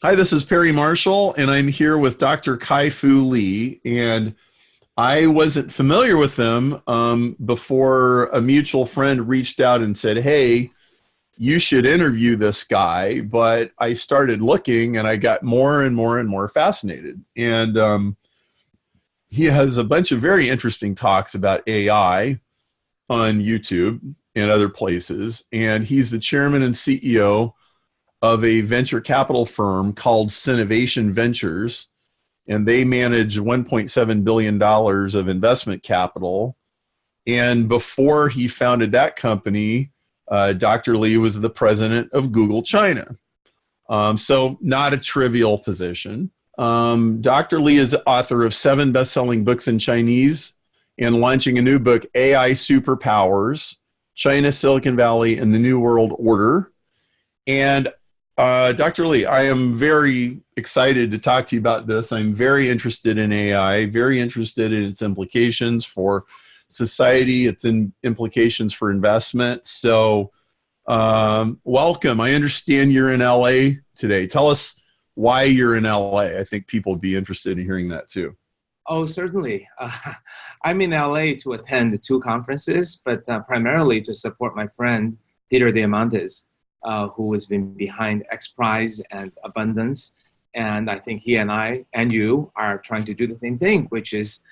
Hi, this is Perry Marshall, and I'm here with Dr. Kai-Fu Lee. And I wasn't familiar with them before a mutual friend reached out and said, hey, you should interview this guy. But I started looking, and I got more and more and more fascinated. And he has a bunch of very interesting talks about AI on YouTube and other places. And he's the chairman and CEO of a venture capital firm called Synovation Ventures, and they manage $1.7 billion of investment capital. And before he founded that company, Dr. Lee was the president of Google China. So not a trivial position. Dr. Lee is the author of 7 best-selling books in Chinese and launching a new book, AI Superpowers, China, Silicon Valley, and the New World Order. And Dr. Lee, I am very excited to talk to you about this. I'm very interested in AI, very interested in its implications for society, its implications for investment. So welcome. I understand you're in LA today. Tell us why you're in LA. I think people would be interested in hearing that too. Oh, certainly. I'm in LA to attend 2 conferences, but primarily to support my friend, Peter Diamandis, who has been behind X Prize and Abundance. And I think he and I and you are trying to do the same thing, which is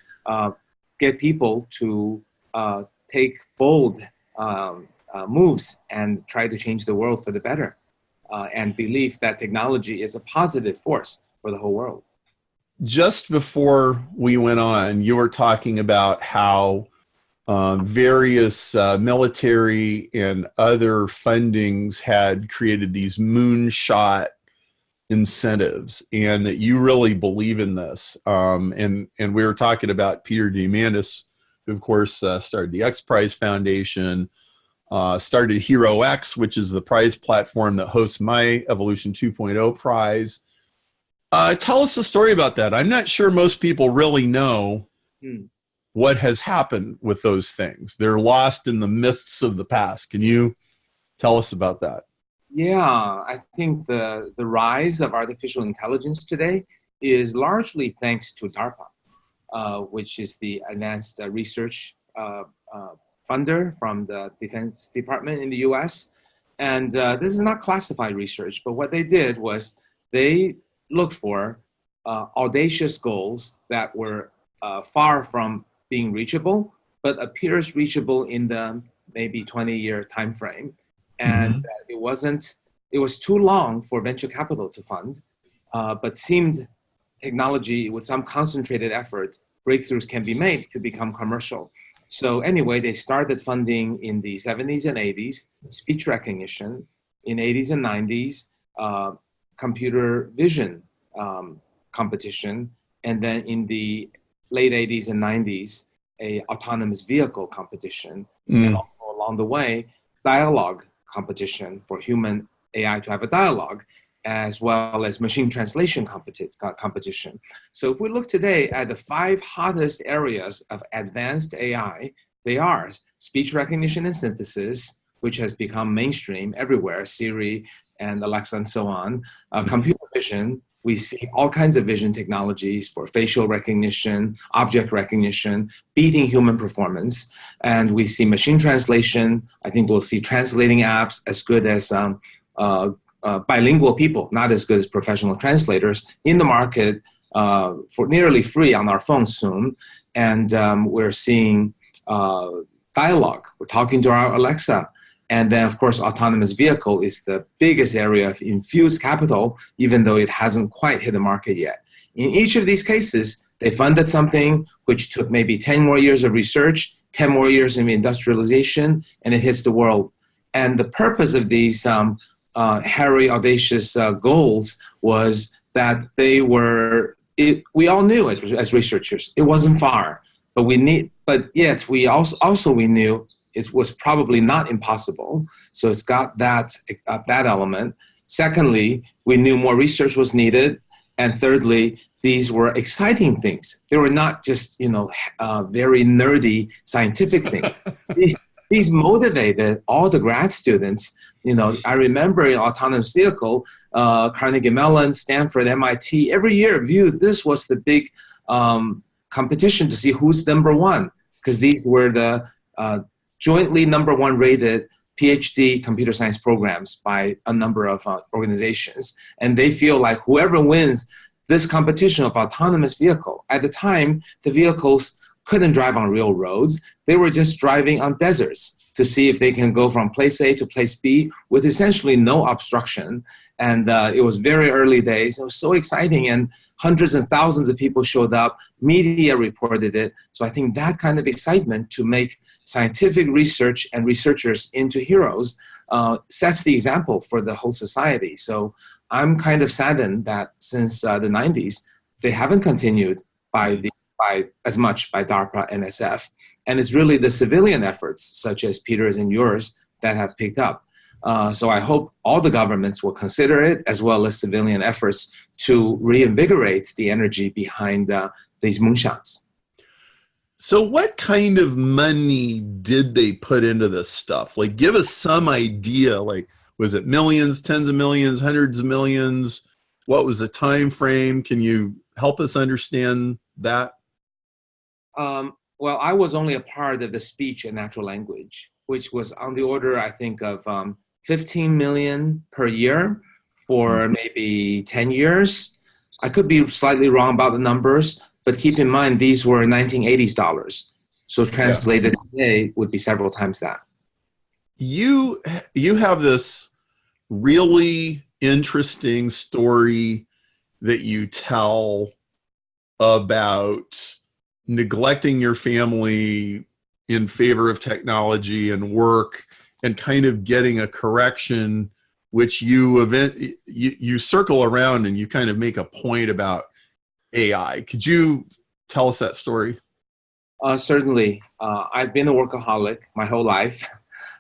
get people to take bold moves and try to change the world for the better and believe that technology is a positive force for the whole world. Just before we went on, you were talking about how various military and other fundings had created these moonshot incentives, and that you really believe in this. And we were talking about Peter Diamandis, who of course started the X Prize Foundation, started Hero X, which is the prize platform that hosts my Evolution 2.0 prize. Tell us a story about that. I'm not sure most people really know what has happened with those things. They're lost in the mists of the past. Can you tell us about that? Yeah, I think the rise of artificial intelligence today is largely thanks to DARPA, which is the advanced research funder from the Defense Department in the US. And this is not classified research, but what they did was they looked for audacious goals that were far from being reachable, but appears reachable in the maybe 20-year time frame. And it was too long for venture capital to fund, but seemed technology with some concentrated effort, breakthroughs can be made to become commercial. So anyway, they started funding in the 70s and 80s, speech recognition, in 80s and 90s, computer vision competition, and then in the late 80s and 90s, a autonomous vehicle competition, and also along the way, dialogue competition for human AI to have a dialogue, as well as machine translation competition. So if we look today at the 5 hottest areas of advanced AI, they are speech recognition and synthesis, which has become mainstream everywhere, Siri and Alexa and so on, computer vision. We see all kinds of vision technologies for facial recognition, object recognition, beating human performance. And we see machine translation. I think we'll see translating apps as good as bilingual people, not as good as professional translators, in the market for nearly free on our phones soon. And we're seeing dialogue. We're talking to our Alexa. And then, of course, autonomous vehicle is the biggest area of infused capital, even though it hasn't quite hit the market yet. In each of these cases, they funded something which took maybe 10 more years of research, 10 more years of industrialization, and it hits the world. And the purpose of these hairy, audacious goals was that they were, we all knew it as researchers, it wasn't far, but yet we knew it was probably not impossible. So it's got that element. Secondly, we knew more research was needed. And thirdly, these were exciting things. They were not just, very nerdy scientific things. these motivated all the grad students. I remember in autonomous vehicle, Carnegie Mellon, Stanford, MIT, every year viewed this was the big competition to see who's number one, because these were the jointly number one rated PhD computer science programs by a number of organizations. And they feel like whoever wins this competition of autonomous vehicle, at the time, the vehicles couldn't drive on real roads. They were just driving on deserts to see if they can go from place A to place B with essentially no obstruction. And it was very early days. It was so exciting, and hundreds and thousands of people showed up. Media reported it. So I think that kind of excitement to make scientific research and researchers into heroes sets the example for the whole society. So I'm kind of saddened that since the 90s, they haven't continued as much by DARPA and SF. And it's really the civilian efforts, such as Peter's and yours, that have picked up. So I hope all the governments will consider it, as well as civilian efforts to reinvigorate the energy behind these moonshots. So what kind of money did they put into this stuff? Like, give us some idea. Like, was it millions, tens of millions, hundreds of millions? What was the time frame? Can you help us understand that? Well, I was only a part of the speech and natural language, which was on the order, I think, of 15 million per year for maybe 10 years. I could be slightly wrong about the numbers, but keep in mind, these were 1980s dollars. So translated today would be several times that. You have this really interesting story that you tell about neglecting your family in favor of technology and work, and kind of getting a correction, which you circle around and you kind of make a point about AI. Could you tell us that story? Certainly. I've been a workaholic my whole life.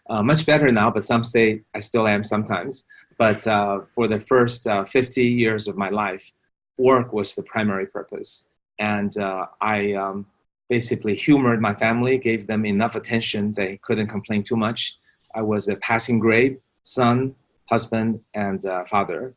Much better now, but some say I still am sometimes. But for the first 50 years of my life, work was the primary purpose. And I basically humored my family, gave them enough attention. They couldn't complain too much. I was a passing grade son, husband, and father.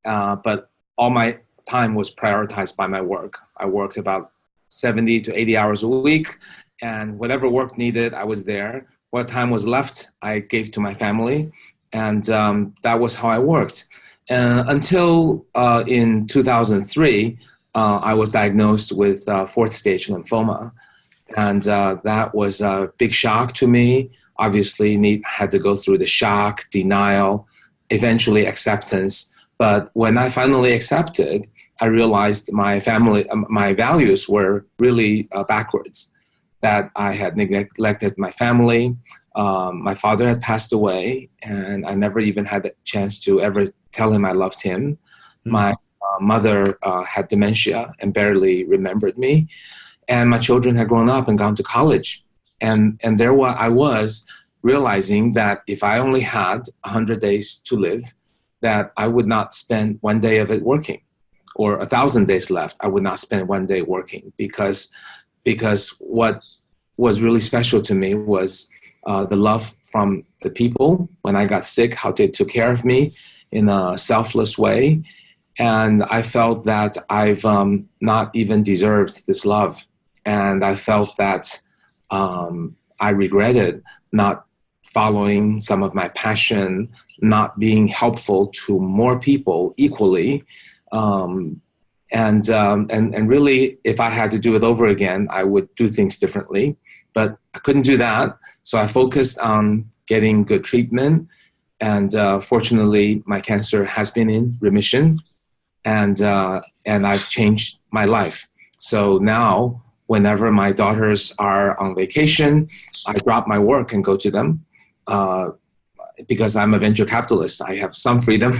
But all my time was prioritized by my work. I worked about 70 to 80 hours a week, and whatever work needed, I was there. What time was left, I gave to my family, and that was how I worked. Until in 2003, I was diagnosed with fourth stage lymphoma, and that was a big shock to me. Obviously, had to go through the shock, denial, eventually acceptance. But when I finally accepted, I realized my values were really backwards, that I had neglected my family. My father had passed away, and I never even had the chance to ever tell him I loved him. My mother had dementia and barely remembered me. And my children had grown up and gone to college. And there I was realizing that if I only had 100 days to live, that I would not spend one day of it working, or 1,000 days left, I would not spend one day working, because what was really special to me was the love from the people. When I got sick, how they took care of me in a selfless way. And I felt that I've not even deserved this love. And I felt that I regretted not following some of my passion, not being helpful to more people equally. And really, if I had to do it over again, I would do things differently. But I couldn't do that. So I focused on getting good treatment. And fortunately, my cancer has been in remission. And I've changed my life. So now, whenever my daughters are on vacation, I drop my work and go to them. Because I'm a venture capitalist, I have some freedom.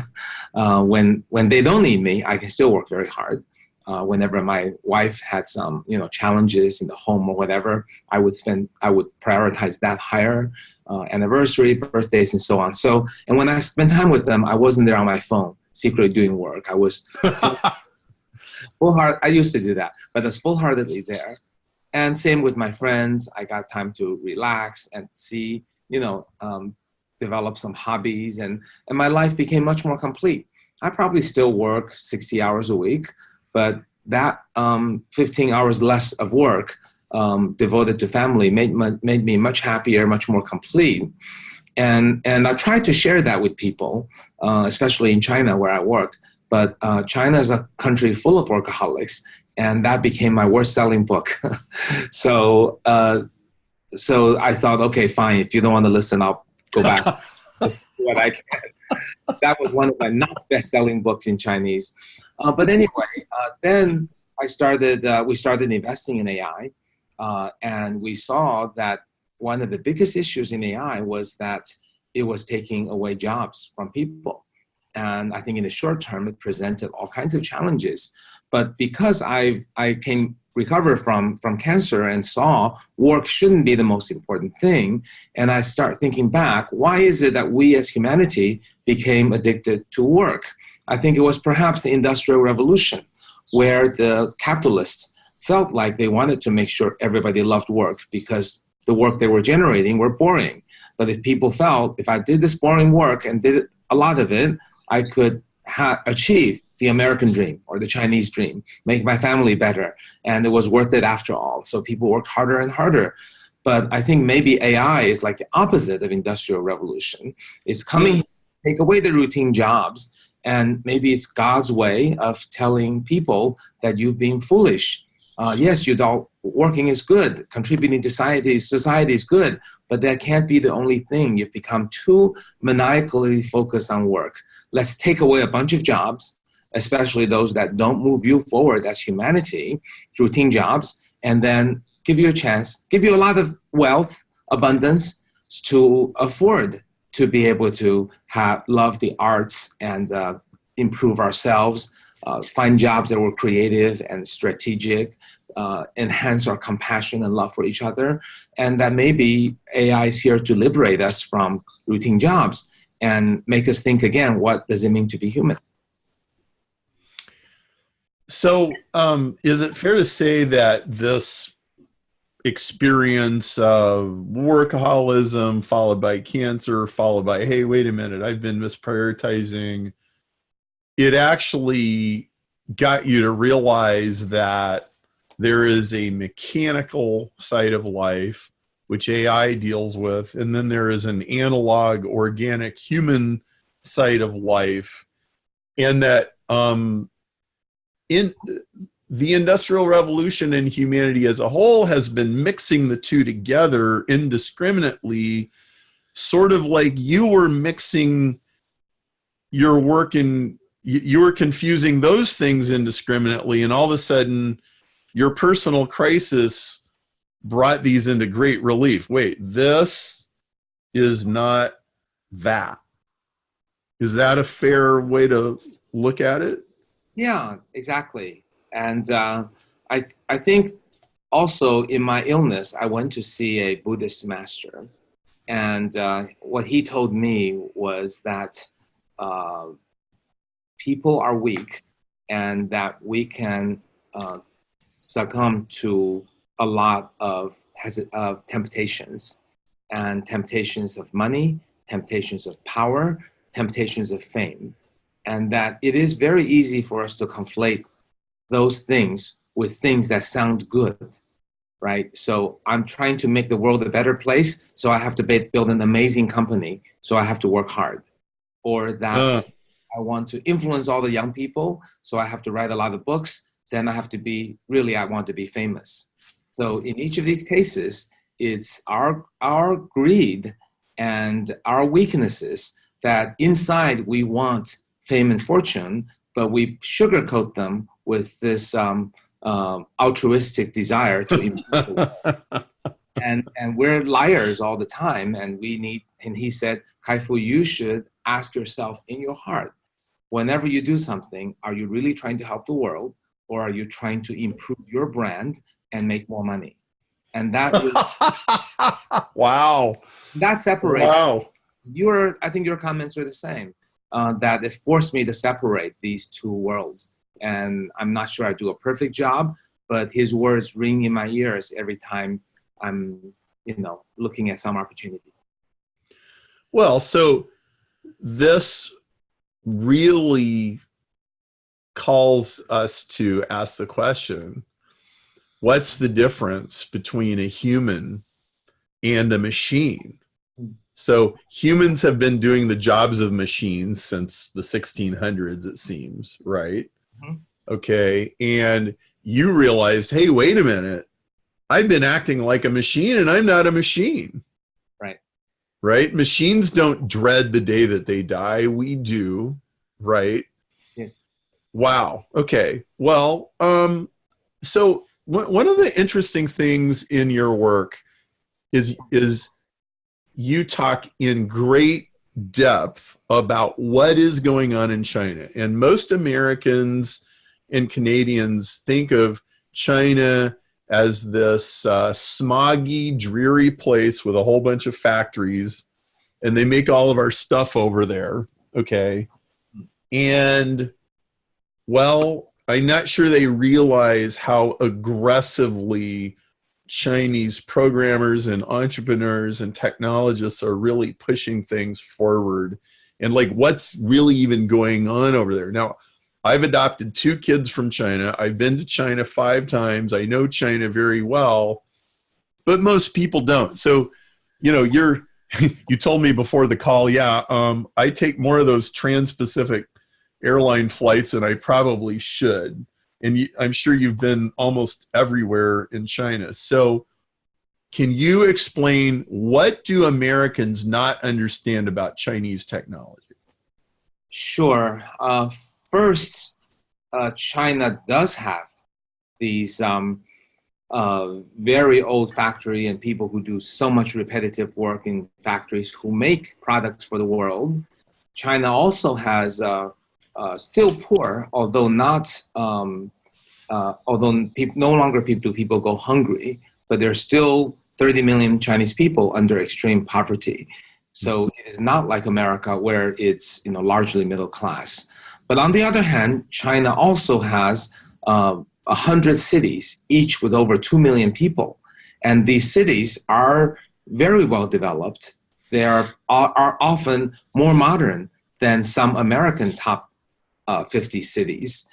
When they don't need me, I can still work very hard. Whenever my wife had some, challenges in the home or whatever, I would prioritize that higher, anniversary, birthdays, and so on. So, and when I spent time with them, I wasn't there on my phone, secretly doing work. I was I used to do that, but I was full-heartedly there. And same with my friends. I got time to relax and see develop some hobbies, and my life became much more complete. I probably still work 60 hours a week, but that 15 hours less of work devoted to family made me much happier, much more complete. And I tried to share that with people, especially in China where I work. But China is a country full of workaholics, and that became my worst-selling book. So I thought, okay, fine. If you don't want to listen, I'll go back. Listen to what I can. That was one of my not best-selling books in Chinese. But anyway, then we started investing in AI, and we saw that one of the biggest issues in AI was that it was taking away jobs from people. And I think in the short term, it presented all kinds of challenges. But because I recovered from cancer and saw work shouldn't be the most important thing, and I start thinking back, why is it that we as humanity became addicted to work? I think it was perhaps the Industrial Revolution, where the capitalists felt like they wanted to make sure everybody loved work because the work they were generating were boring. But if people felt, if I did this boring work and did a lot of it, I could achieve the American dream or the Chinese dream, make my family better, and it was worth it after all. So people worked harder and harder. But I think maybe AI is like the opposite of Industrial Revolution. It's coming to take away the routine jobs, and maybe it's God's way of telling people that you've been foolish. Yes, working is good, contributing to society is good, but that can't be the only thing. You've become too maniacally focused on work. Let's take away a bunch of jobs, especially those that don't move you forward as humanity, routine jobs, and then give you a chance, give you a lot of wealth, abundance to afford to be able to love the arts and improve ourselves, find jobs that were creative and strategic, enhance our compassion and love for each other, and that maybe AI is here to liberate us from routine jobs and make us think again, what does it mean to be human? So is it fair to say that this experience of workaholism followed by cancer, followed by, hey, wait a minute, I've been misprioritizing, it actually got you to realize that there is a mechanical side of life, which AI deals with, and then there is an analog, organic, human side of life, and that in the Industrial Revolution and humanity as a whole has been mixing the two together indiscriminately, sort of like you were mixing your work and you were confusing those things indiscriminately, and all of a sudden your personal crisis brought these into great relief. Wait, this is not that. Is that a fair way to look at it? Yeah, exactly. And I think also in my illness, I went to see a Buddhist master. And what he told me was that people are weak and that we can succumb to a lot of temptations, and temptations of money, temptations of power, temptations of fame. And that it is very easy for us to conflate those things with things that sound good, right? So I'm trying to make the world a better place, so I have to build an amazing company, so I have to work hard. Or that I want to influence all the young people, so I have to write a lot of books, then I want to be famous. So in each of these cases, it's our greed and our weaknesses that inside we want fame and fortune, but we sugarcoat them with this altruistic desire to improve the world. And we're liars all the time, and he said, Kai-Fu, you should ask yourself in your heart, whenever you do something, are you really trying to help the world, or are you trying to improve your brand and make more money? And that wow. That separates. Wow. I think your comments are the same. That it forced me to separate these two worlds. And I'm not sure I do a perfect job, but his words ring in my ears every time I'm, looking at some opportunity. Well, so this really calls us to ask the question, what's the difference between a human and a machine? So humans have been doing the jobs of machines since the 1600s, it seems, right? Mhm. Okay. And you realized, hey, wait a minute. I've been acting like a machine and I'm not a machine. Right. Right? Machines don't dread the day that they die. We do, right? Yes. Wow. Okay. Well, so one of the interesting things in your work is you talk in great depth about what is going on in China. And most Americans and Canadians think of China as this smoggy, dreary place with a whole bunch of factories, and they make all of our stuff over there. Okay. And well, I'm not sure they realize how aggressively Chinese programmers and entrepreneurs and technologists are really pushing things forward, and like what's really even going on over there. Now, I've adopted 2 kids from China. I've been to China 5 times. I know China very well, but most people don't. So, you know, you told me before the call, yeah, I take more of those trans-Pacific airline flights than I probably should. And I'm sure you've been almost everywhere in China. So can you explain, what do Americans not understand about Chinese technology? Sure. First, China does have these very old factory and people who do so much repetitive work in factories who make products for the world. China also has still poor, although not, although no longer do people go hungry, but there's still 30 million Chinese people under extreme poverty. So it is not like America where it's largely middle class. But on the other hand, China also has 100 cities, each with over 2 million people. And these cities are very well developed. They are often more modern than some American top 50 cities.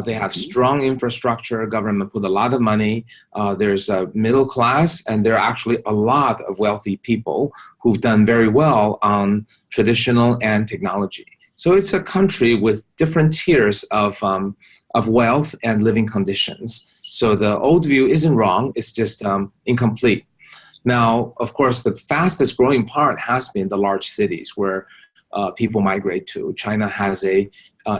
They have strong infrastructure. Government put a lot of money. There's a middle class, and there are actually a lot of wealthy people who've done very well on traditional and technology. So it's a country with different tiers of wealth and living conditions. So the old view isn't wrong. It's just incomplete. Now, of course, the fastest growing part has been the large cities where people migrate to. China has a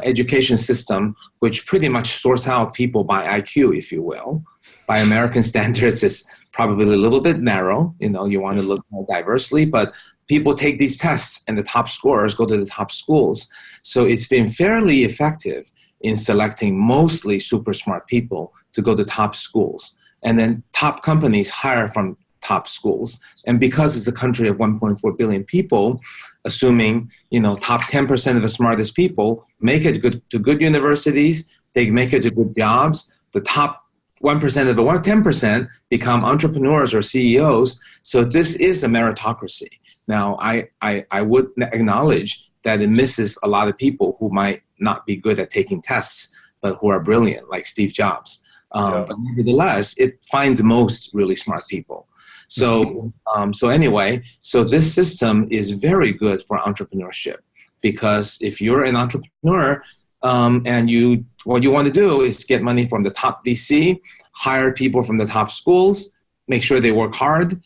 education system which pretty much sorts out people by IQ, if you will. By American standards, it's probably a little bit narrow. You want to look more diversely, but people take these tests and the top scorers go to the top schools. So it's been fairly effective in selecting mostly super smart people to go to top schools. And then top companies hire from top schools. And because it's a country of 1.4 billion people, assuming top 10% of the smartest people make it to good universities, they make it to good jobs, the top 1% of the 10% become entrepreneurs or CEOs. So this is a meritocracy. Now, I would acknowledge that it misses a lot of people who might not be good at taking tests, but who are brilliant, like Steve Jobs. But nevertheless, it finds most really smart people. So, so this system is very good for entrepreneurship, because if you're an entrepreneur and what you want to do is get money from the top VC, hire people from the top schools, make sure they work hard,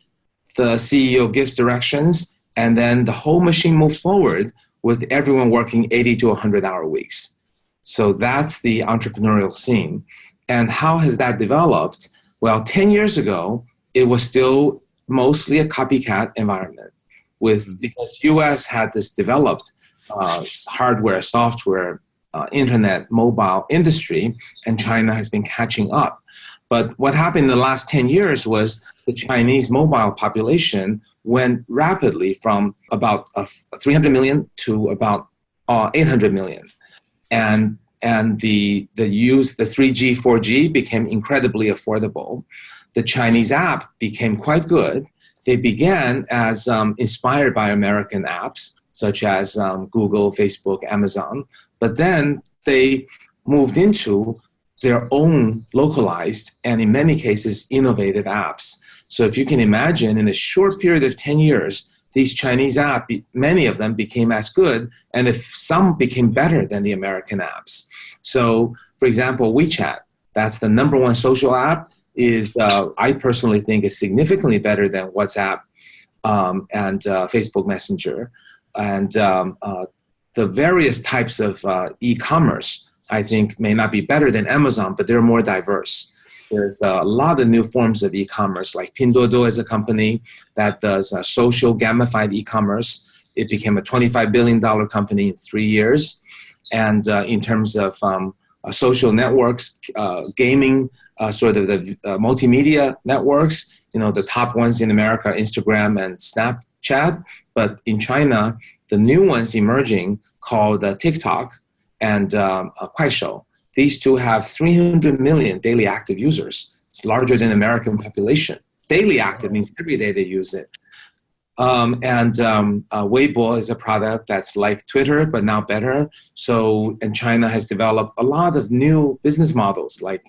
the CEO gives directions, and then the whole machine moves forward with everyone working 80 to 100-hour weeks. So that's the entrepreneurial scene. And how has that developed? Well, 10 years ago, it was still mostly a copycat environment, because US had this developed hardware, software, internet, mobile industry, and China has been catching up. But what happened in the last 10 years was the Chinese mobile population went rapidly from about 300 million to about 800 million. And the 3G, 4G became incredibly affordable. The Chinese app became quite good. they began as inspired by American apps, such as Google, Facebook, Amazon, but then they moved into their own localized and in many cases innovative apps. So if you can imagine, in a short period of 10 years, these Chinese apps, many of them became as good, and if some became better than the American apps. So, for example, WeChat, that's the number one social app, is I personally think is significantly better than WhatsApp and Facebook Messenger. And the various types of e-commerce, I think, may not be better than Amazon, but they're more diverse. There's a lot of new forms of e-commerce, like Pinduoduo is a company that does social gamified e-commerce. It became a $25 billion company in 3 years. And in terms of social networks, gaming, sort of the multimedia networks, the top ones in America are Instagram and Snapchat. But in China, the new ones emerging called TikTok and Kuaishou. These two have 300 million daily active users. It's larger than American population. Daily active means every day they use it. Weibo is a product that's like Twitter, but now better. And China has developed a lot of new business models, like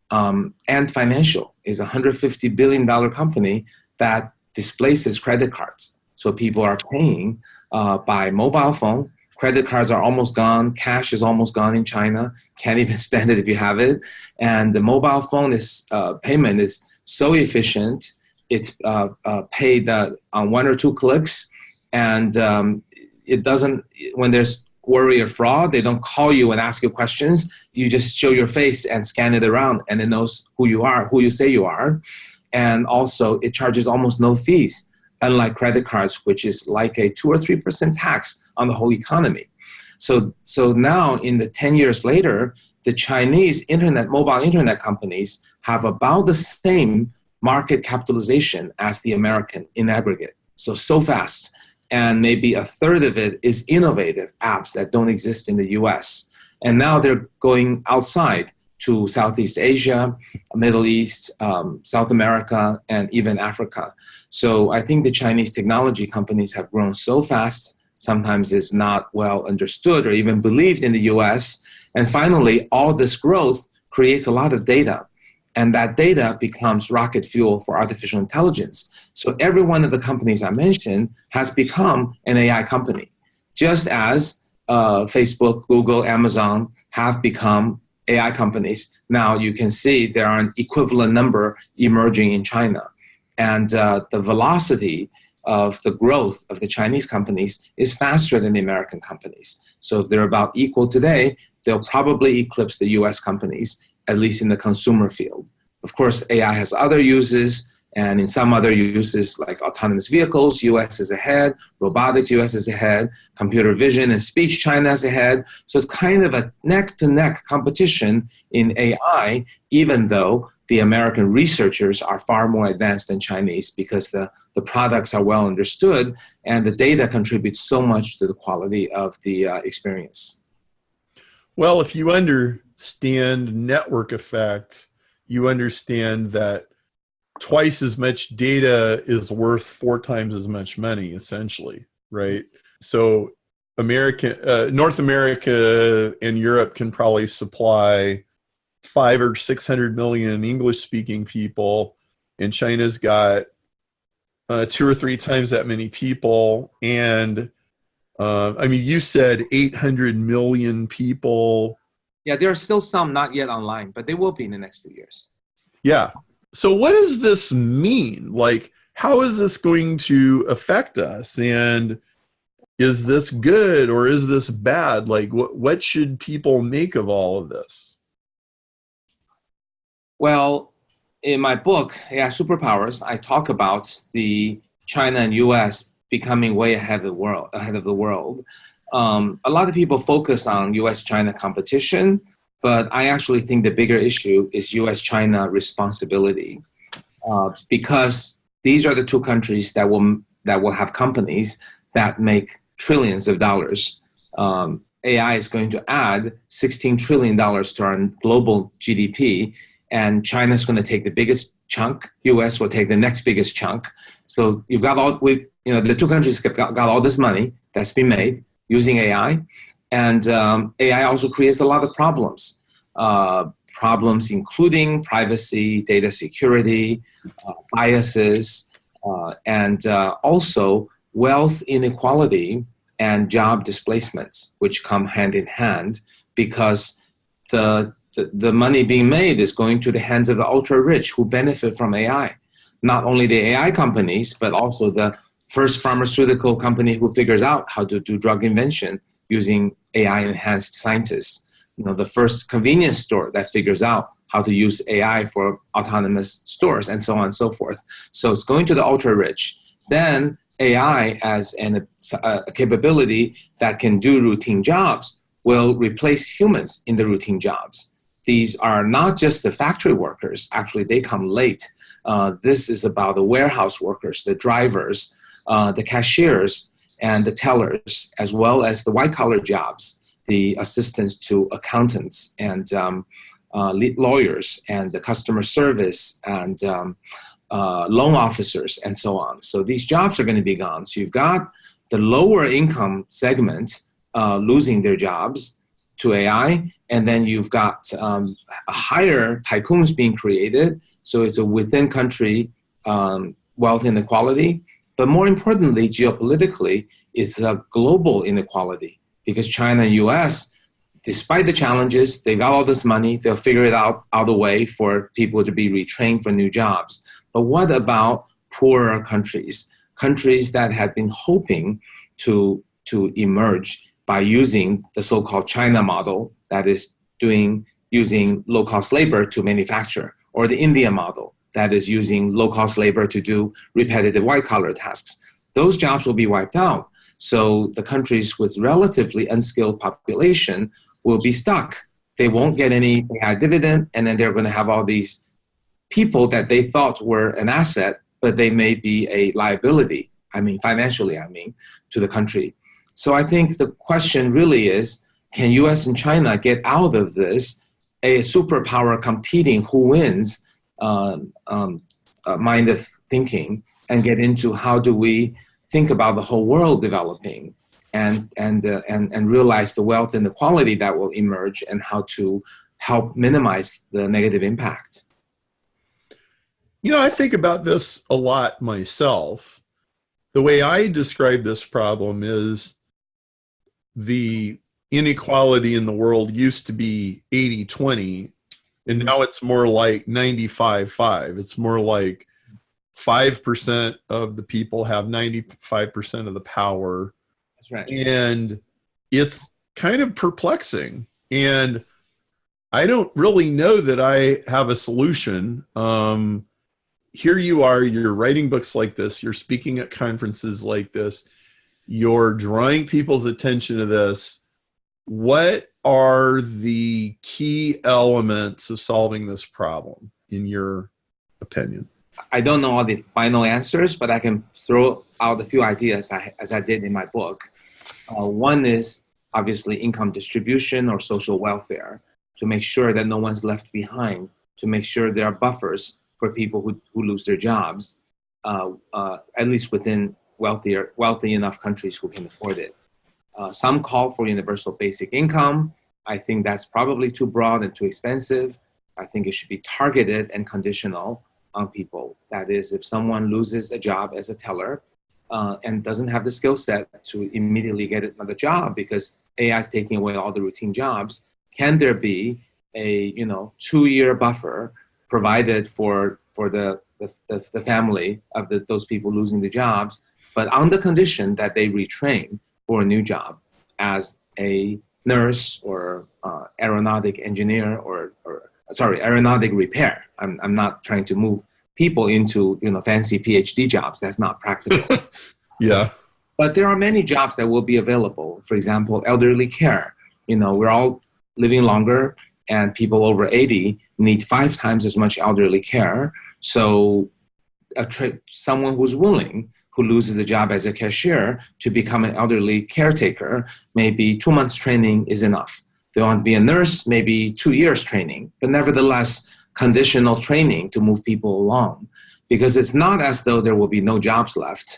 Ant Financial is a $150 billion company that displaces credit cards. So people are paying by mobile phone. Credit cards are almost gone. Cash is almost gone in China. Can't even spend it if you have it. And the mobile phone payment is so efficient. It's paid on 1 or 2 clicks. And it doesn't, when there's worry of fraud, they don't call you and ask you questions. You just show your face and scan it around, and it knows who you are, who you say you are. And also, it charges almost no fees, unlike credit cards, which is like a 2 or 3% tax on the whole economy. So now, in the 10 years later, the Chinese mobile internet companies have about the same market capitalization as the American in aggregate. So fast. And maybe a third of it is innovative apps that don't exist in the US. And now they're going outside to Southeast Asia, Middle East, South America, and even Africa. So I think the Chinese technology companies have grown so fast, sometimes it's not well understood or even believed in the US. And finally, all this growth creates a lot of data. And that data becomes rocket fuel for artificial intelligence. So every one of the companies I mentioned has become an AI company, just as Facebook, Google, Amazon have become AI companies. Now you can see there are an equivalent number emerging in China. And the velocity of the growth of the Chinese companies is faster than the American companies. So if they're about equal today, they'll probably eclipse the US companies, at least in the consumer field. Of course, AI has other uses, and in some other uses like autonomous vehicles, US is ahead, robotics, US is ahead, computer vision and speech, China is ahead. So it's kind of a neck-to-neck competition in AI, even though the American researchers are far more advanced than Chinese because the products are well understood and the data contributes so much to the quality of the experience. Well, if you understand network effect, you understand that twice as much data is worth 4 times as much money, essentially, right? So North America and Europe can probably supply 500 or 600 million English-speaking people, and China's got 2 or 3 times that many people. And I mean, you said 800 million people. Yeah, there are still some not yet online, but they will be in the next few years. Yeah. So what does this mean? Like, how is this going to affect us? And is this good or is this bad? Like, what should people make of all of this? Well, in my book, AI Superpowers, I talk about the China and US becoming way ahead of the world. A lot of people focus on US-China competition, but I actually think the bigger issue is US-China responsibility, because these are the 2 countries that will have companies that make trillions of dollars. AI is going to add $16 trillion to our global GDP, and China's going to take the biggest chunk. US will take the next biggest chunk. So you've got the two countries got all this money that's been made using AI, and AI also creates a lot of problems. Problems including privacy, data security, biases, and also wealth inequality and job displacements, which come hand in hand because the money being made is going to the hands of the ultra-rich who benefit from AI. Not only the AI companies, but also the first pharmaceutical company who figures out how to do drug invention using AI-enhanced scientists. The first convenience store that figures out how to use AI for autonomous stores, and so on and so forth. So it's going to the ultra-rich. Then AI as a capability that can do routine jobs will replace humans in the routine jobs. These are not just the factory workers. Actually, they come late. This is about the warehouse workers, the drivers, the cashiers, and the tellers, as well as the white-collar jobs, the assistants to accountants and lawyers and the customer service and loan officers and so on. So these jobs are going to be gone. So you've got the lower income segment losing their jobs to AI, and then you've got higher tycoons being created. So it's a within country wealth inequality. But more importantly, geopolitically, it's a global inequality because China and US, despite the challenges, they got all this money, they'll figure it out a way for people to be retrained for new jobs. But what about poorer countries? Countries that had been hoping to emerge by using the so-called China model, that is using low-cost labor to manufacture, or the India model, that is using low-cost labor to do repetitive white-collar tasks. Those jobs will be wiped out. So the countries with relatively unskilled population will be stuck. They won't get any AI dividend, and then they're going to have all these people that they thought were an asset, but they may be a liability, financially, to the country. So I think the question really is, can US and China get out of this, a superpower competing who wins mind of thinking, and get into how do we think about the whole world developing and realize the wealth inequality that will emerge and how to help minimize the negative impact. I think about this a lot myself. The way I describe this problem is the inequality in the world used to be 80-20, and now it's more like 95-5. It's more like 5% of the people have 95% of the power. That's right. And it's kind of perplexing. And I don't really know that I have a solution. Here you are, you're writing books like this, you're speaking at conferences like this, you're drawing people's attention to this. What are the key elements of solving this problem, in your opinion? I don't know all the final answers, but I can throw out a few ideas as I did in my book. One is obviously income distribution or social welfare, to make sure that no one's left behind, to make sure there are buffers for people who lose their jobs, at least within wealthy enough countries who can afford it. Some call for universal basic income. I think that's probably too broad and too expensive. I think it should be targeted and conditional on people. That is, if someone loses a job as a teller and doesn't have the skill set to immediately get another job because AI is taking away all the routine jobs, can there be a 2-year buffer provided for the family of those people losing the jobs, but on the condition that they retrain for a new job as a nurse or aeronautic engineer or aeronautic repair. I'm not trying to move people into fancy PhD jobs. That's not practical. Yeah. But there are many jobs that will be available. For example, elderly care. We're all living longer, and people over 80 need 5 times as much elderly care. So someone who's willing, who loses the job as a cashier, to become an elderly caretaker, maybe 2 months training is enough. They want to be a nurse, maybe 2 years training, but nevertheless, conditional training to move people along. because it's not as though there will be no jobs left.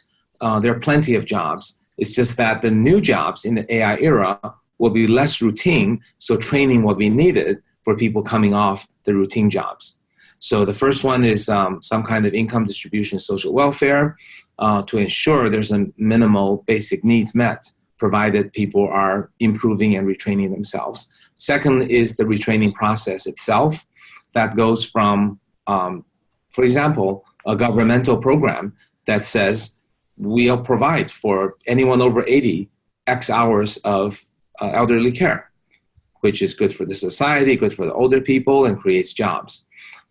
There are plenty of jobs. It's just that the new jobs in the AI era will be less routine, so training will be needed for people coming off the routine jobs. So the first one is some kind of income distribution, social welfare, to ensure there's a minimal basic needs met, provided people are improving and retraining themselves. Second is the retraining process itself. That goes from, for example, a governmental program that says we'll provide for anyone over 80 X hours of elderly care, which is good for the society, good for the older people, and creates jobs.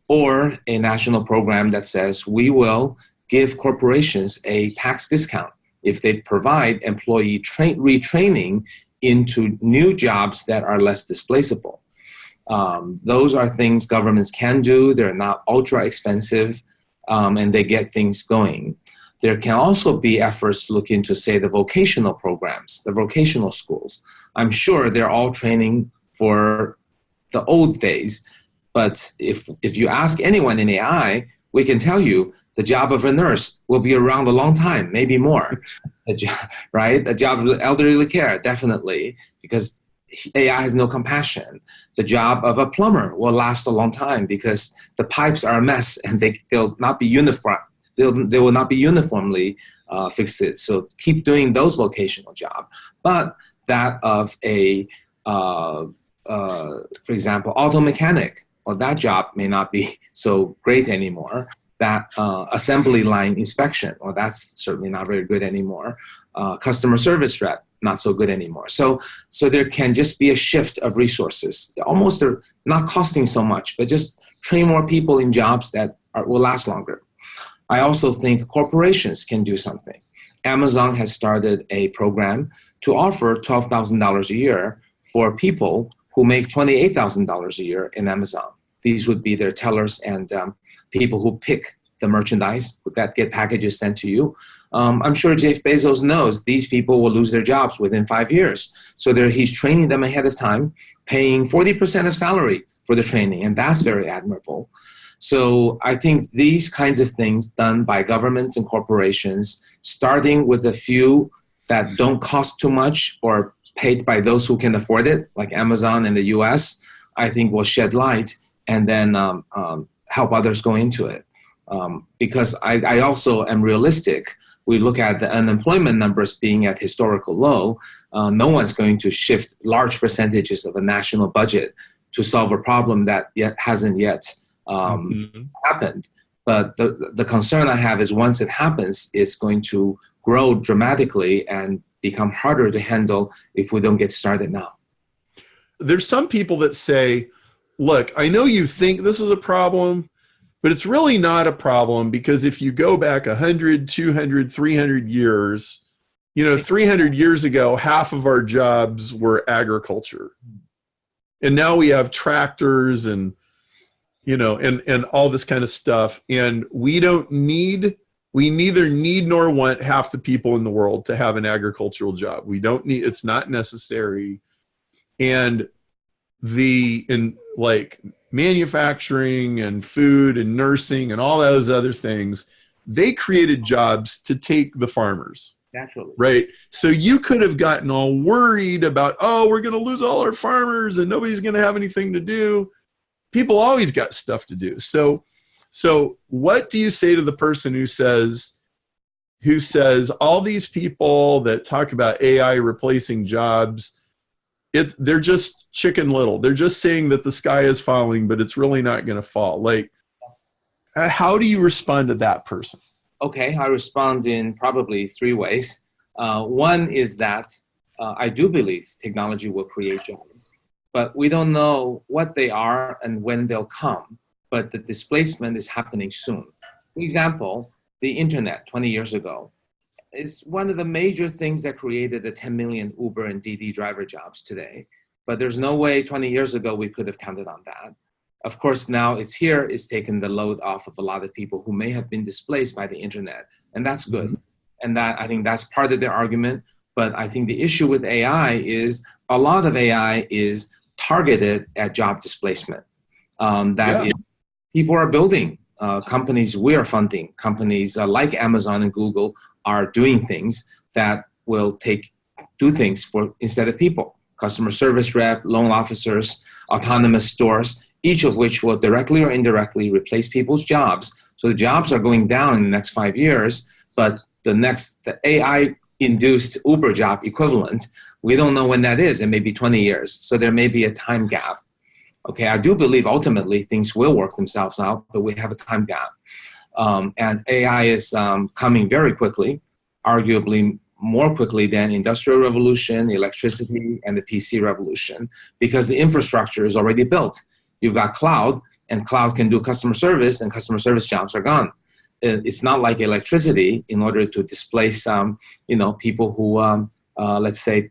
Or a national program that says we will give corporations a tax discount if they provide employee retraining into new jobs that are less displaceable. Those are things governments can do. They're not ultra expensive, and they get things going. There can also be efforts to look into, say, the vocational programs, the vocational schools. I'm sure they're all training for the old days, but if you ask anyone in AI, we can tell you the job of a nurse will be around a long time, maybe more, right? The job of elderly care, definitely, because AI has no compassion. The job of a plumber will last a long time because the pipes are a mess and they'll not be uniform. They will not be uniformly fixed. So keep doing those vocational jobs. But that of a, for example, auto mechanic, or that job may not be so great anymore. That assembly line inspection, or that's certainly not very good anymore. Customer service rep, not so good anymore. So there can just be a shift of resources. Almost they're not costing so much, but just train more people in jobs that will last longer. I also think corporations can do something. Amazon has started a program to offer $12,000 a year for people who make $28,000 a year in Amazon. These would be their tellers and people who pick the merchandise that get packages sent to you. I'm sure Jeff Bezos knows these people will lose their jobs within 5 years. So he's training them ahead of time, paying 40% of salary for the training, and that's very admirable. So I think these kinds of things done by governments and corporations, starting with a few that don't cost too much or paid by those who can afford it, like Amazon in the US, I think will shed light and then help others go into it. Because I also am realistic. We look at the unemployment numbers being at historical low. No one's going to shift large percentages of a national budget to solve a problem that hasn't yet happened. But the concern I have is once it happens, it's going to grow dramatically and become harder to handle if we don't get started now. There's some people that say, look, I know you think this is a problem, but it's really not a problem because if you go back 100, 200, 300 years, 300 years ago, half of our jobs were agriculture. And now we have tractors and all this kind of stuff. And we neither need nor want half the people in the world to have an agricultural job. We don't need, it's not necessary. And manufacturing and food and nursing and all those other things, they created jobs to take the farmers. Naturally. Right. So you could have gotten all worried about, we're going to lose all our farmers and nobody's going to have anything to do. People always got stuff to do. So what do you say to the person who says all these people that talk about AI replacing jobs, they're just Chicken Little. They're just saying that the sky is falling, but it's really not going to fall. How do you respond to that person? Okay, I respond in probably 3 ways. One is that I do believe technology will create jobs, but we don't know what they are and when they'll come, but the displacement is happening soon. For example, the internet 20 years ago is one of the major things that created the 10 million Uber and Didi driver jobs today. But there's no way 20 years ago we could have counted on that. Of course, now it's here, it's taken the load off of a lot of people who may have been displaced by the internet, and that's good. Mm-hmm. And I think that's part of their argument. But I think the issue with AI is a lot of AI is targeted at job displacement. Is people are building companies we are funding, companies like Amazon and Google, are doing things that will do things for instead of people. Customer service rep, loan officers, autonomous stores, each of which will directly or indirectly replace people's jobs. So the jobs are going down in the next 5 years, but the AI-induced Uber job equivalent, we don't know when that is. It may be 20 years. So there may be a time gap. Okay, I do believe ultimately things will work themselves out, but we have a time gap. And AI is coming very quickly, arguably more quickly than industrial revolution, electricity, and the PC revolution, because the infrastructure is already built. You've got cloud, and cloud can do customer service, and customer service jobs are gone. It's not like electricity. In order to displace people who, let's say,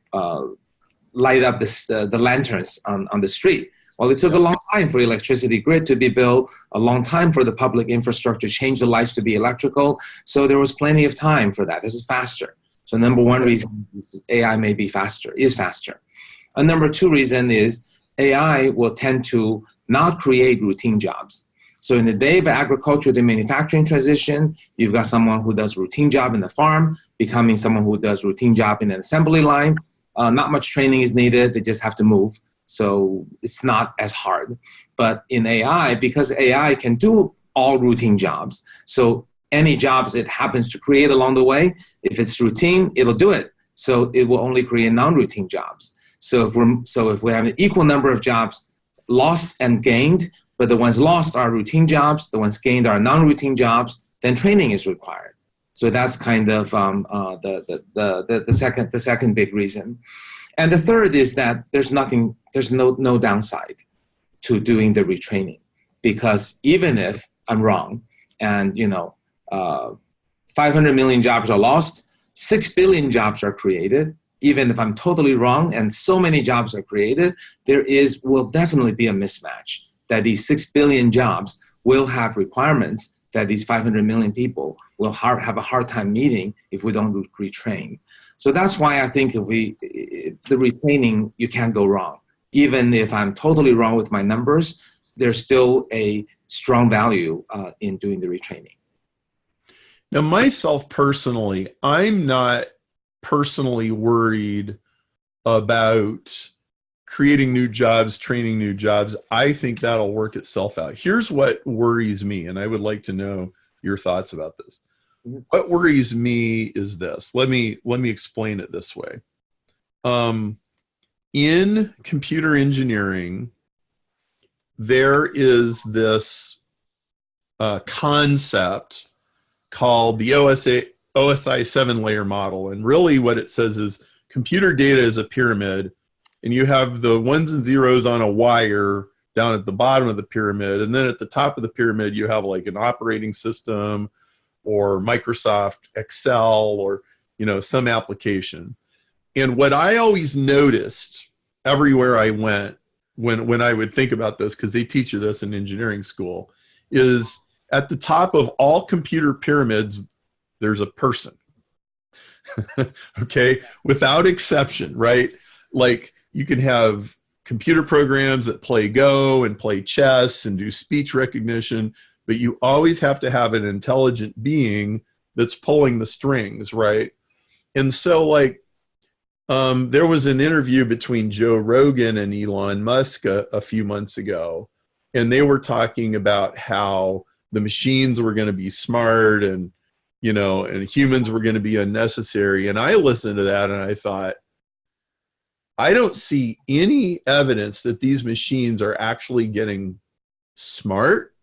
light up the lanterns on the street. Well, it took a long time for electricity grid to be built, a long time for the public infrastructure to change the lights to be electrical. So there was plenty of time for that. This is faster. So number one reason is AI may be faster, is faster. And number two reason is AI will tend to not create routine jobs. So in the day of agriculture to manufacturing transition, you've got someone who does routine job in the farm, becoming someone who does routine job in an assembly line. Not much training is needed. They just have to move. So it's not as hard. But in AI, because AI can do all routine jobs, so any jobs it happens to create along the way, if it's routine, it'll do it. So it will only create non-routine jobs. So if we have an equal number of jobs lost and gained, but the ones lost are routine jobs, the ones gained are non-routine jobs, then training is required. So that's kind of the second big reason. And the third is that there's no downside to doing the retraining, because even if I'm wrong and 500 million jobs are lost, 6 billion jobs are created. Even if I'm totally wrong and so many jobs are created, will definitely be a mismatch, that these 6 billion jobs will have requirements that these 500 million people will have a hard time meeting if we don't retrain. So that's why I think the retraining, you can't go wrong. Even if I'm totally wrong with my numbers, there's still a strong value in doing the retraining. Now, myself personally, I'm not personally worried about creating new jobs, training new jobs. I think that'll work itself out. Here's what worries me, and I would like to know your thoughts about this. What worries me is this. Let me explain it this way. In computer engineering, there is this concept called the OSI 7-layer model. And really what it says is computer data is a pyramid, and you have the ones and zeros on a wire down at the bottom of the pyramid. And then at the top of the pyramid, you have like an operating system or Microsoft Excel or, some application. And what I always noticed everywhere I went when I would think about this, because they teach you this in engineering school, is at the top of all computer pyramids, there's a person. Okay, without exception, right? Like you can have computer programs that play Go and play chess and do speech recognition, but you always have to have an intelligent being that's pulling the strings, right? And so there was an interview between Joe Rogan and Elon Musk a few months ago, and they were talking about how the machines were going to be smart and humans were going to be unnecessary. And I listened to that and I thought, I don't see any evidence that these machines are actually getting smart.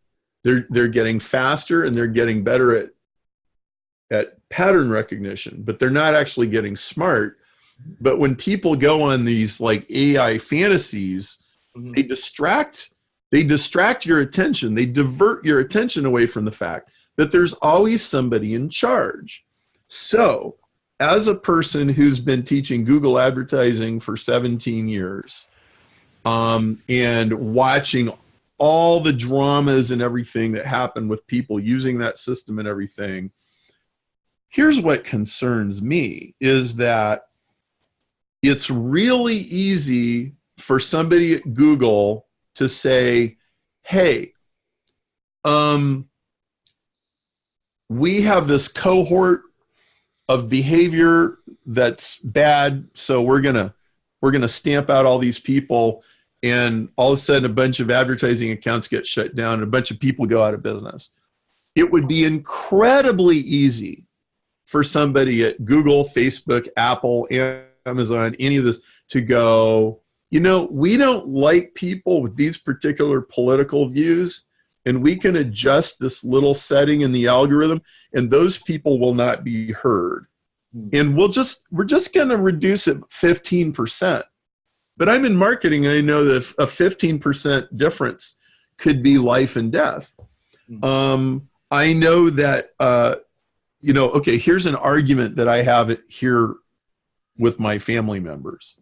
They're getting faster and they're getting better at pattern recognition, but they're not actually getting smart. But when people go on these like AI fantasies, they distract your attention. They divert your attention away from the fact that there's always somebody in charge. So as a person who's been teaching Google advertising for 17 years and watching all the dramas and everything that happen with people using that system and everything, here's what concerns me is that it's really easy for somebody at Google to say, hey, we have this cohort of behavior that's bad, so we're gonna stamp out all these people, and all of a sudden a bunch of advertising accounts get shut down and a bunch of people go out of business. It would be incredibly easy for somebody at Google, Facebook, Apple, Amazon, any of this, to go, you know, we don't like people with these particular political views, and we can adjust this little setting in the algorithm, and those people will not be heard. And we're just going to reduce it 15%. But I'm in marketing, and I know that a 15% difference could be life and death. I know that, you know, okay, here's an argument that I have here with my family members.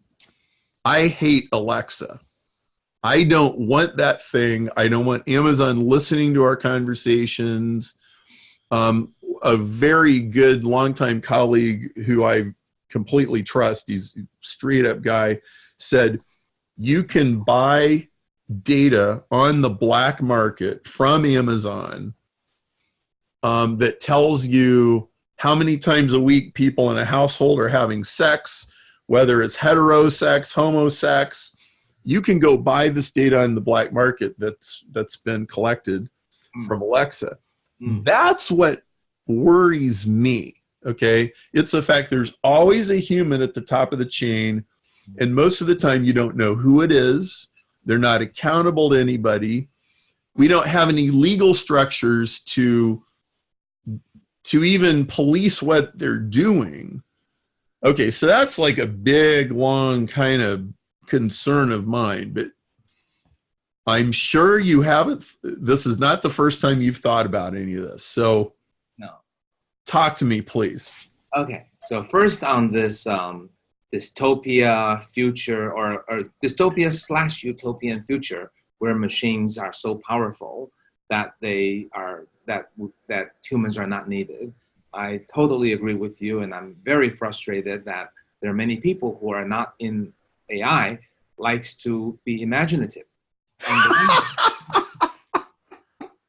I hate Alexa. I don't want that thing. I don't want Amazon listening to our conversations. A very good longtime colleague who I completely trust, he's a straight up guy, said, you can buy data on the black market from Amazon that tells you how many times a week people in a household are having sex, whether it's heterosex, homosex. You can go buy this data on the black market that's been collected from Alexa. That's what worries me, okay? It's the fact there's always a human at the top of the chain, and most of the time you don't know who it is. They're not accountable to anybody. We don't have any legal structures to even police what they're doing. Okay, so that's like a big, long kind of concern of mine, but I'm sure you haven't, this is not the first time you've thought about any of this. So no. Talk to me, please. Okay, so first on this dystopia future or dystopia / utopian future where machines are so powerful that that humans are not needed. I totally agree with you, and I'm very frustrated that there are many people who are not in AI likes to be imaginative.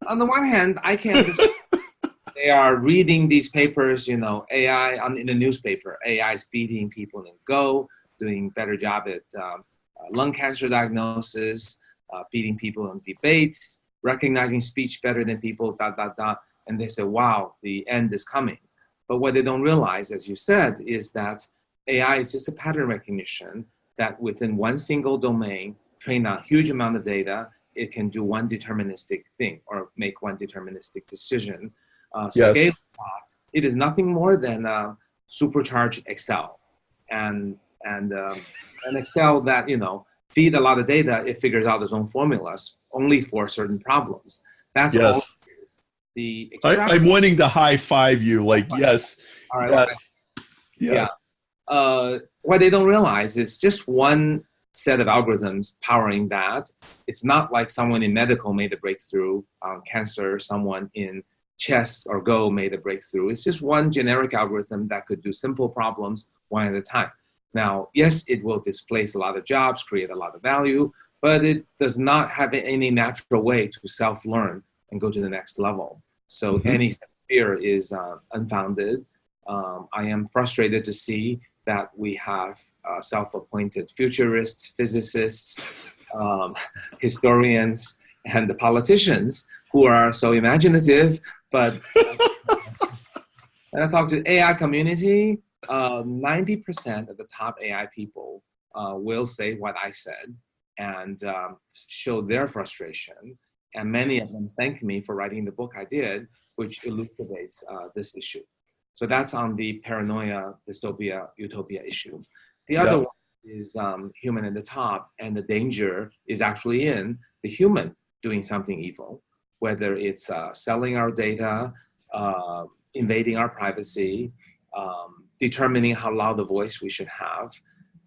On the one hand, I can understand. They are reading these papers, you know, AI in the newspaper. AI is beating people in Go, doing better job at lung cancer diagnosis, beating people in debates, recognizing speech better than people, ... And they say, wow, the end is coming. But what they don't realize, as you said, is that AI is just a pattern recognition that within one single domain, trained on a huge amount of data, it can do one deterministic thing or make one deterministic decision. Yes. Scale that, it is nothing more than supercharged Excel. And an Excel that, you know, feed a lot of data, it figures out its own formulas only for certain problems. That's yes. all. I'm wanting to high five you, like, yes. All right. Yes. Okay. Yes. Yeah. What they don't realize is just one set of algorithms powering that. It's not like someone in medical made a breakthrough on cancer, someone in chess or Go made a breakthrough. It's just one generic algorithm that could do simple problems one at a time. Now, yes, it will displace a lot of jobs, create a lot of value, but it does not have any natural way to self-learn and go to the next level. So any fear is unfounded. I am frustrated to see that we have self-appointed futurists, physicists, historians, and the politicians who are so imaginative. But when I talk to the AI community, 90% of the top AI people will say what I said and show their frustration. And many of them thank me for writing the book I did, which elucidates this issue. So that's on the paranoia, dystopia, utopia issue. The other one is human at the top, and the danger is actually in the human doing something evil, whether it's selling our data, invading our privacy, determining how loud a voice we should have,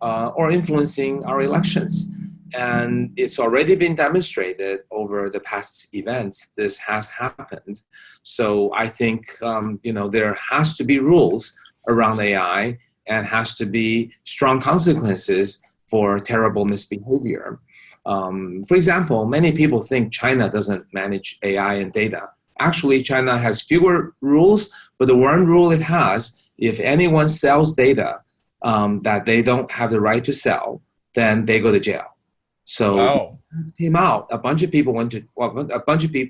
or influencing our elections. And it's already been demonstrated over the past events. This has happened. So I think there has to be rules around AI and has to be strong consequences for terrible misbehavior. For example, many people think China doesn't manage AI and data. actually China has fewer rules, but the one rule it has, if anyone sells data that they don't have the right to sell, then they go to jail. So Wow. it came out, a bunch of people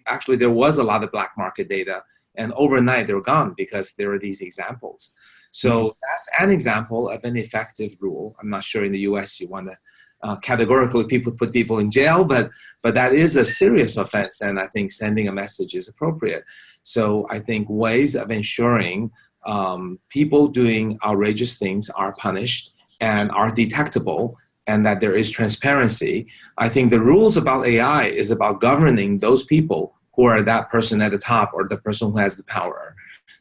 actually there was a lot of black market data, and overnight they were gone because there are these examples. So that's an example of an effective rule. I'm not sure in the US you want to categorically put people in jail, but that is a serious offense, and I think sending a message is appropriate. So I think ways of ensuring people doing outrageous things are punished and are detectable, and that there is transparency. I think the rules about AI is about governing those people who are that person at the top or the person who has the power.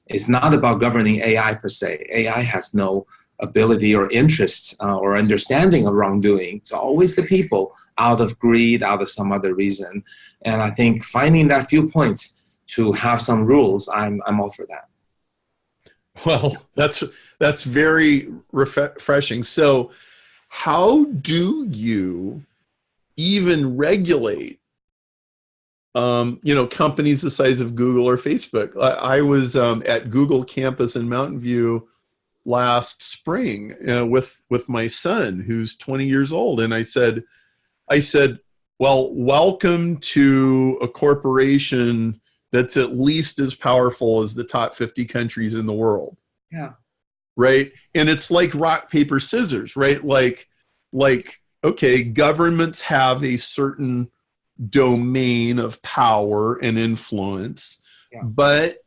It's not about governing AI per se. AI has no ability or interest or understanding of wrongdoing. It's always the people out of greed, out of some other reason. And I think finding that few points to have some rules, I'm all for that. Well, that's very refreshing. So how do you even regulate, companies the size of Google or Facebook? I was at Google campus in Mountain View last spring with my son, who's 20 years old, and I said, well, welcome to a corporation that's at least as powerful as the top 50 countries in the world. Yeah. Right. And it's like rock, paper, scissors, right? Like, okay, governments have a certain domain of power and influence, but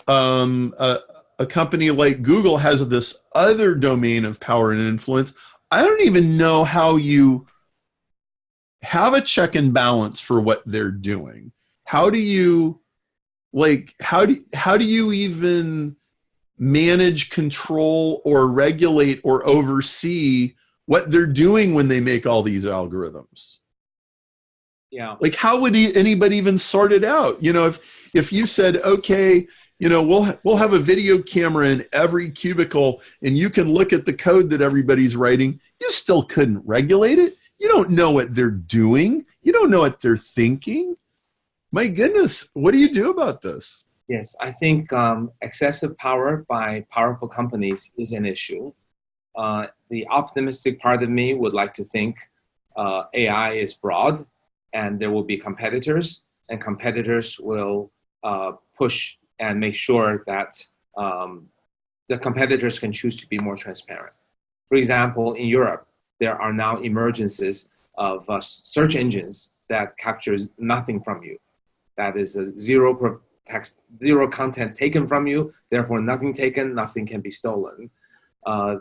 a company like Google has this other domain of power and influence. I don't even know how you have a check and balance for what they're doing. How do you even manage, control, or regulate or oversee what they're doing when they make all these algorithms? Yeah. Like, how would anybody even sort it out? If you said, okay, we'll have a video camera in every cubicle and you can look at the code that everybody's writing, you still couldn't regulate it. You don't know what they're doing. You don't know what they're thinking. My goodness, what do you do about this? Yes, I think excessive power by powerful companies is an issue. The optimistic part of me would like to think AI is broad and there will be competitors, and competitors will push and make sure that the competitors can choose to be more transparent. For example, in Europe, there are now emergences of search engines that captures nothing from you. That is a zero content taken from you, therefore nothing taken, nothing can be stolen.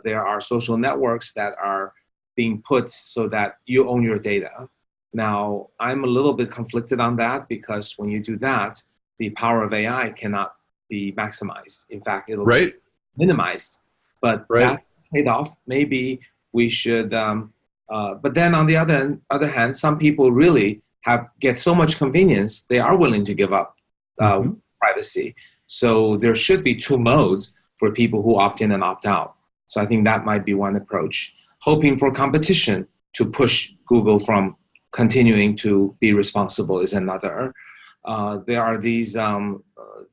There are social networks that are being put so that you own your data. Now, I'm a little bit conflicted on that because when you do that, the power of AI cannot be maximized. In fact, it'll be minimized. But that trade-off, maybe we should, but then on the other hand, some people really get so much convenience, they are willing to give up privacy. So there should be two modes for people who opt in and opt out. So I think that might be one approach. Hoping for competition to push Google from continuing to be responsible is another. There are these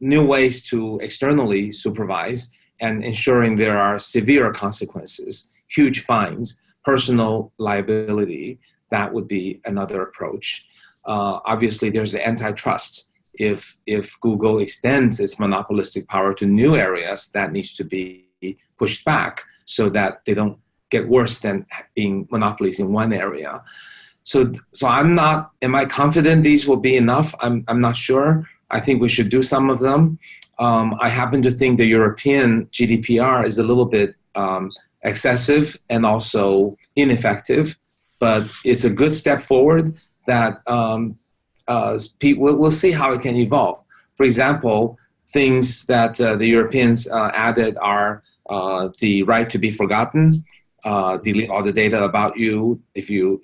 new ways to externally supervise and ensuring there are severe consequences, huge fines, personal liability. That would be another approach. Obviously, there's the antitrust. If Google extends its monopolistic power to new areas, that needs to be pushed back so that they don't get worse than being monopolies in one area. So am I confident these will be enough? I'm not sure. I think we should do some of them. I happen to think the European GDPR is a little bit excessive and also ineffective, but it's a good step forward that we'll see how it can evolve. For example, things that the Europeans added are the right to be forgotten, delete all the data about you if you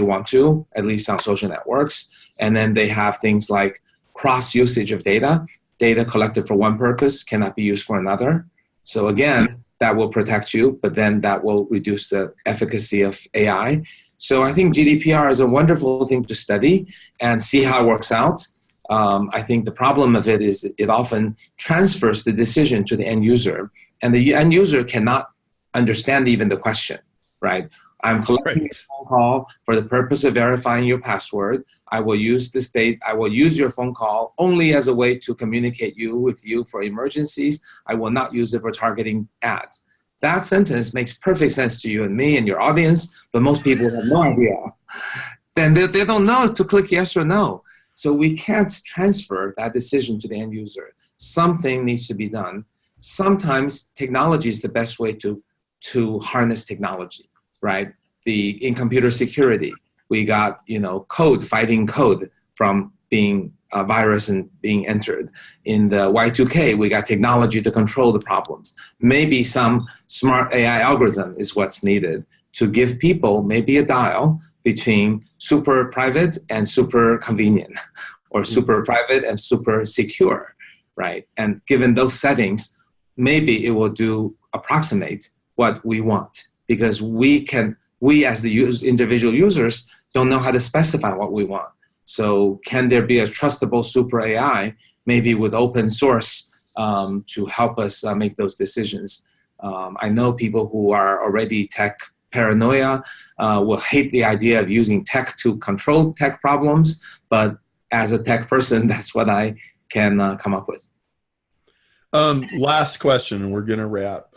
want to, at least on social networks. And then they have things like cross usage of data. Data collected for one purpose cannot be used for another. So again, that will protect you, but then that will reduce the efficacy of AI. So I think GDPR is a wonderful thing to study and see how it works out. I think the problem of it is it often transfers the decision to the end user, and the end user cannot understand even the question, right? I'm collecting a phone call for the purpose of verifying your password. I will use this date. I will use your phone call only as a way to communicate with you for emergencies. I will not use it for targeting ads. That sentence makes perfect sense to you and me and your audience, but most people have no idea. Then they don't know to click yes or no. So we can't transfer that decision to the end user. Something needs to be done. Sometimes technology is the best way to harness technology, right? In computer security, we got code fighting code from being a virus and being entered. In the Y2K, we got technology to control the problems. Maybe some smart AI algorithm is what's needed to give people maybe a dial between super private and super convenient, or super private and super secure, right? And given those settings, maybe it will approximate what we want, because we as the individual users don't know how to specify what we want. So can there be a trustable super AI, maybe with open source, to help us make those decisions? I know people who are already tech paranoia will hate the idea of using tech to control tech problems, but as a tech person, that's what I can come up with. Last question, and we're going to wrap.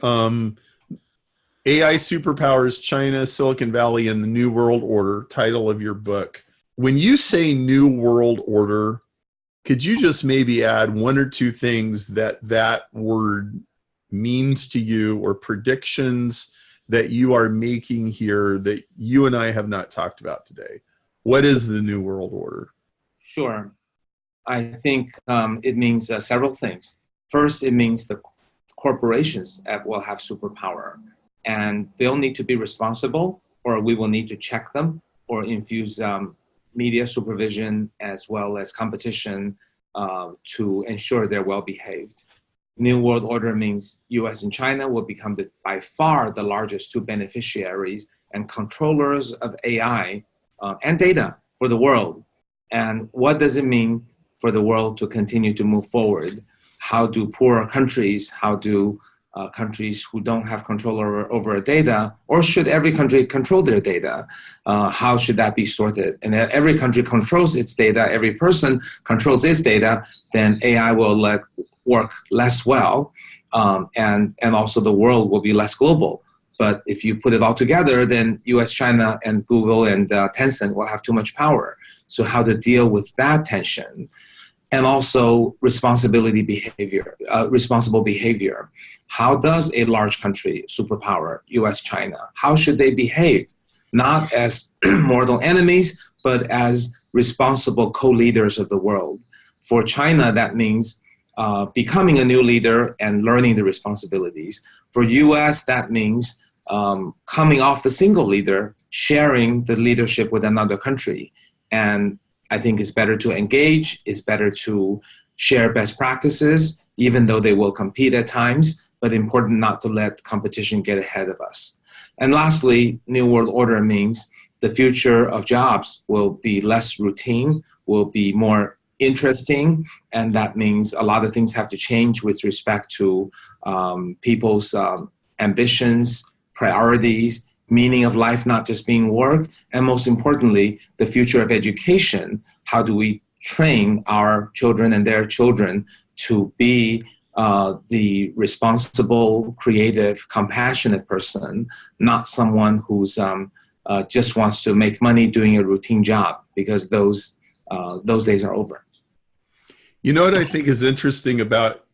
AI Superpowers, China, Silicon Valley, and the New World Order, title of your book. When you say New World Order, could you just maybe add one or two things that word means to you, or predictions that you are making here that you and I have not talked about today? What is the New World Order? Sure. I think it means several things. First, it means the corporations will have superpower, and they'll need to be responsible, or we will need to check them or infuse media supervision as well as competition to ensure they're well behaved. New World Order means US and China will become by far the largest two beneficiaries and controllers of AI and data for the world. And what does it mean for the world to continue to move forward? How do poorer countries, how do countries who don't have control over data, or should every country control their data? How should that be sorted? And if every country controls its data, every person controls its data, then AI will work less well, and also the world will be less global. But if you put it all together, then US, China, and Google and Tencent will have too much power. So how to deal with that tension? And also responsible behavior. How does a large country, superpower, US, China, how should they behave? Not as mortal enemies, but as responsible co-leaders of the world. For China, that means becoming a new leader and learning the responsibilities. For US, that means coming off the single leader, sharing the leadership with another country. And I think it's better to engage, it's better to share best practices, even though they will compete at times, but important not to let competition get ahead of us. And lastly, New World Order means the future of jobs will be less routine, will be more interesting, and that means a lot of things have to change with respect to people's ambitions, priorities, meaning of life not just being work, and most importantly, the future of education. How do we train our children and their children to be the responsible, creative, compassionate person, not someone who's just wants to make money doing a routine job, because those days are over. You know what I think is interesting about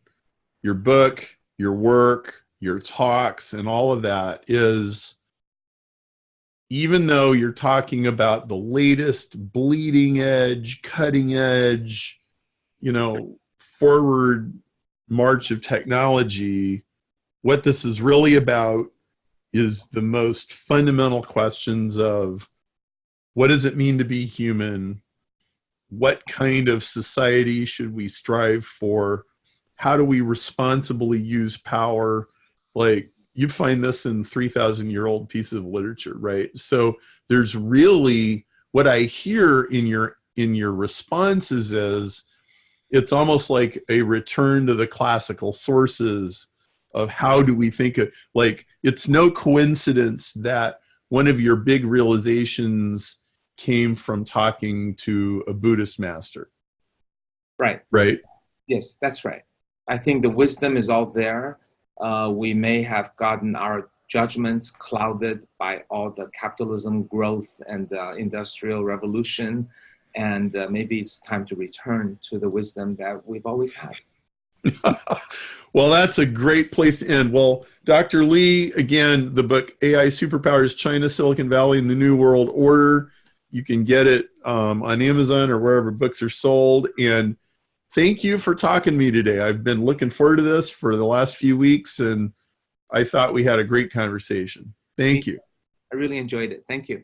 your book, your work, your talks, and all of that is, even though you're talking about the latest bleeding edge, cutting edge, forward march of technology, what this is really about is the most fundamental questions of what does it mean to be human? What kind of society should we strive for? How do we responsibly use power? Like, you find this in 3,000-year-old piece of literature, right? So there's really, what I hear in your responses is it's almost like a return to the classical sources of how do we think of, like, it's no coincidence that one of your big realizations came from talking to a Buddhist master. Right. Right. Yes, that's right. I think the wisdom is all there. We may have gotten our judgments clouded by all the capitalism growth and industrial revolution. And maybe it's time to return to the wisdom that we've always had. Well, that's a great place to end. Well, Dr. Lee, again, the book AI Superpowers, China, Silicon Valley, and the New World Order. You can get it on Amazon or wherever books are sold. And thank you for talking to me today. I've been looking forward to this for the last few weeks, and I thought we had a great conversation. Thank you. I really enjoyed it. Thank you.